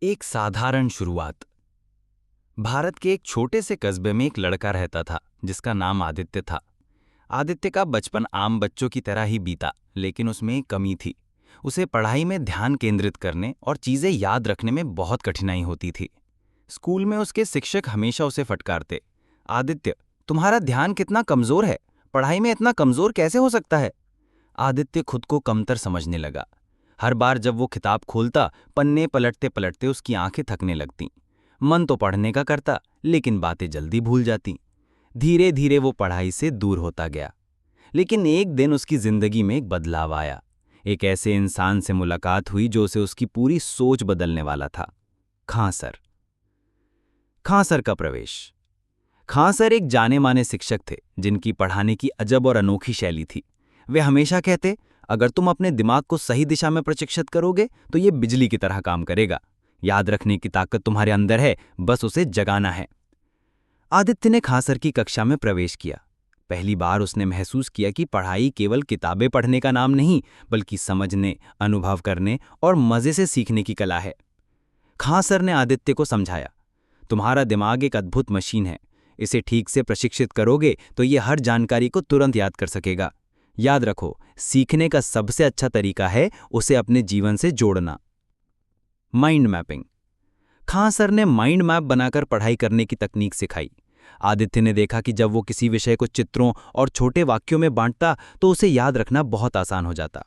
एक साधारण शुरुआत। भारत के एक छोटे से कस्बे में एक लड़का रहता था जिसका नाम आदित्य था। आदित्य का बचपन आम बच्चों की तरह ही बीता, लेकिन उसमें एक कमी थी। उसे पढ़ाई में ध्यान केंद्रित करने और चीजें याद रखने में बहुत कठिनाई होती थी। स्कूल में उसके शिक्षक हमेशा उसे फटकारते, आदित्य, तुम्हारा ध्यान कितना कमजोर है, पढ़ाई में इतना कमजोर कैसे हो सकता है। आदित्य खुद को कमतर समझने लगा। हर बार जब वो किताब खोलता, पन्ने पलटते पलटते उसकी आंखें थकने लगतीं। मन तो पढ़ने का करता, लेकिन बातें जल्दी भूल जाती। धीरे धीरे वो पढ़ाई से दूर होता गया। लेकिन एक दिन उसकी जिंदगी में एक बदलाव आया। एक ऐसे इंसान से मुलाकात हुई जो उसे उसकी पूरी सोच बदलने वाला था। खां सर। खां सर का प्रवेश। खां सर एक जाने माने शिक्षक थे जिनकी पढ़ाने की अजब और अनोखी शैली थी। वे हमेशा कहते, अगर तुम अपने दिमाग को सही दिशा में प्रशिक्षित करोगे तो ये बिजली की तरह काम करेगा। याद रखने की ताकत तुम्हारे अंदर है, बस उसे जगाना है। आदित्य ने खां सर की कक्षा में प्रवेश किया। पहली बार उसने महसूस किया कि पढ़ाई केवल किताबें पढ़ने का नाम नहीं, बल्कि समझने, अनुभव करने और मजे से सीखने की कला है। खां सर ने आदित्य को समझाया, तुम्हारा दिमाग एक अद्भुत मशीन है। इसे ठीक से प्रशिक्षित करोगे तो ये हर जानकारी को तुरंत याद कर सकेगा। याद रखो, सीखने का सबसे अच्छा तरीका है उसे अपने जीवन से जोड़ना। Mind mapping. खां सर ने माइंड मैप बनाकर पढ़ाई करने की तकनीक सिखाई। आदित्य ने देखा कि जब वो किसी विषय को चित्रों और छोटे वाक्यों में बांटता तो उसे याद रखना बहुत आसान हो जाता।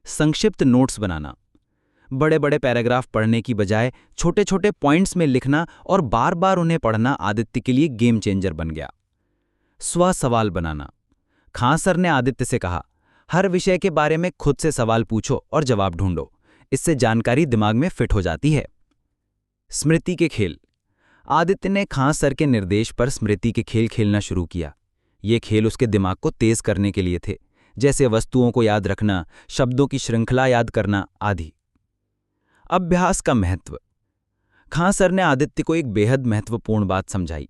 संक्षिप्त नोट्स बनाना। बड़े बड़े पैराग्राफ पढ़ने की बजाय छोटे छोटे पॉइंट्स में लिखना और बार बार उन्हें पढ़ना आदित्य के लिए गेम चेंजर बन गया। स्व सवाल बनाना। खां सर ने आदित्य से कहा, हर विषय के बारे में खुद से सवाल पूछो और जवाब ढूंढो। इससे जानकारी दिमाग में फिट हो जाती है। स्मृति के खेल। आदित्य ने खां सर के निर्देश पर स्मृति के खेल खेलना शुरू किया। ये खेल उसके दिमाग को तेज करने के लिए थे, जैसे वस्तुओं को याद रखना, शब्दों की श्रृंखला याद करना आदि। अभ्यास का महत्व। खां सर ने आदित्य को एक बेहद महत्वपूर्ण बात समझाई।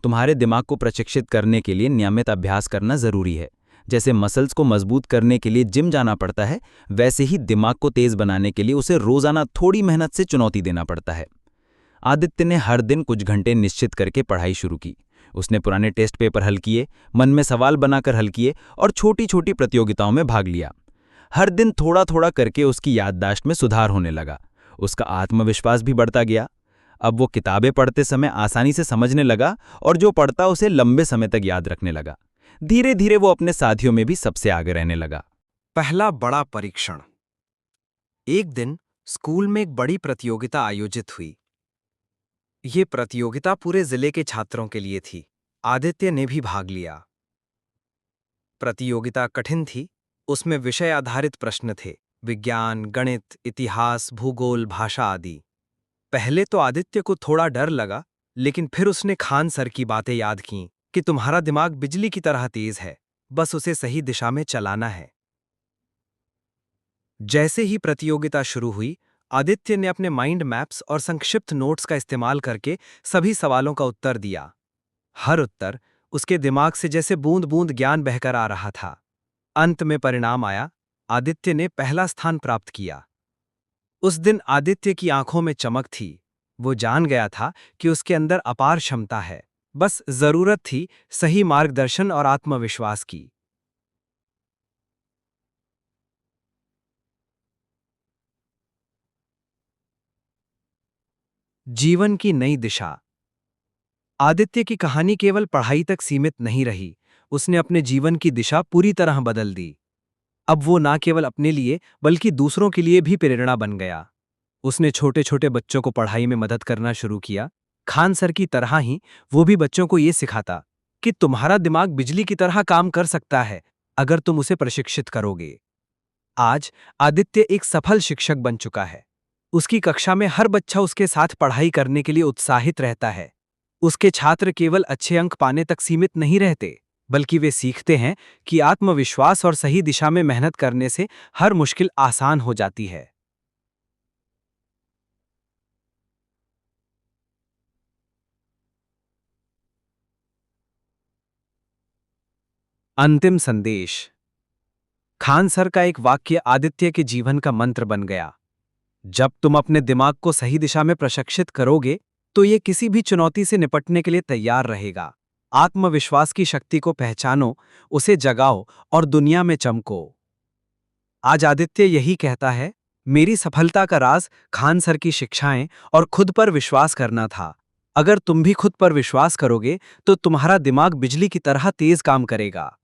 तुम्हारे दिमाग को प्रशिक्षित करने के लिए नियमित अभ्यास करना जरूरी है। जैसे मसल्स को मजबूत करने के लिए जिम जाना पड़ता है, वैसे ही दिमाग को तेज बनाने के लिए उसे रोजाना थोड़ी मेहनत से चुनौती देना पड़ता है। आदित्य ने हर दिन कुछ घंटे निश्चित करके पढ़ाई शुरू की। उसने पुराने टेस्ट पेपर हल किए, मन में सवाल बनाकर हल किए और छोटी छोटी प्रतियोगिताओं में भाग लिया। हर दिन थोड़ा थोड़ा करके उसकी याददाश्त में सुधार होने लगा। उसका आत्मविश्वास भी बढ़ता गया। अब वो किताबें पढ़ते समय आसानी से समझने लगा और जो पढ़ता उसे लंबे समय तक याद रखने लगा। धीरे धीरे वो अपने साथियों में भी सबसे आगे रहने लगा। पहला बड़ा परीक्षण। एक दिन स्कूल में एक बड़ी प्रतियोगिता आयोजित हुई। ये प्रतियोगिता पूरे जिले के छात्रों के लिए थी। आदित्य ने भी भाग लिया। प्रतियोगिता कठिन थी। उसमें विषय आधारित प्रश्न थे, विज्ञान, गणित, इतिहास, भूगोल, भाषा आदि। पहले तो आदित्य को थोड़ा डर लगा, लेकिन फिर उसने खान सर की बातें याद कीं कि तुम्हारा दिमाग बिजली की तरह तेज है, बस उसे सही दिशा में चलाना है। जैसे ही प्रतियोगिता शुरू हुई, आदित्य ने अपने माइंड मैप्स और संक्षिप्त नोट्स का इस्तेमाल करके सभी सवालों का उत्तर दिया। हर उत्तर उसके दिमाग से जैसे बूंद बूंद ज्ञान बहकर आ रहा था। अंत में परिणाम आया। आदित्य ने पहला स्थान प्राप्त किया। उस दिन आदित्य की आंखों में चमक थी। वो जान गया था कि उसके अंदर अपार क्षमता है, बस जरूरत थी सही मार्गदर्शन और आत्मविश्वास की। जीवन की नई दिशा। आदित्य की कहानी केवल पढ़ाई तक सीमित नहीं रही, उसने अपने जीवन की दिशा पूरी तरह बदल दी। अब वो ना केवल अपने लिए बल्कि दूसरों के लिए भी प्रेरणा बन गया। उसने छोटे छोटे बच्चों को पढ़ाई में मदद करना शुरू किया। खान सर की तरह ही वो भी बच्चों को ये सिखाता कि तुम्हारा दिमाग बिजली की तरह काम कर सकता है, अगर तुम उसे प्रशिक्षित करोगे। आज आदित्य एक सफल शिक्षक बन चुका है। उसकी कक्षा में हर बच्चा उसके साथ पढ़ाई करने के लिए उत्साहित रहता है। उसके छात्र केवल अच्छे अंक पाने तक सीमित नहीं रहते, बल्कि वे सीखते हैं कि आत्मविश्वास और सही दिशा में मेहनत करने से हर मुश्किल आसान हो जाती है। अंतिम संदेश। खान सर का एक वाक्य आदित्य के जीवन का मंत्र बन गया। जब तुम अपने दिमाग को सही दिशा में प्रशिक्षित करोगे तो ये किसी भी चुनौती से निपटने के लिए तैयार रहेगा। आत्मविश्वास की शक्ति को पहचानो, उसे जगाओ और दुनिया में चमको। आज आदित्य यही कहता है, मेरी सफलता का राज खान सर की शिक्षाएं और खुद पर विश्वास करना था। अगर तुम भी खुद पर विश्वास करोगे तो तुम्हारा दिमाग बिजली की तरह तेज काम करेगा।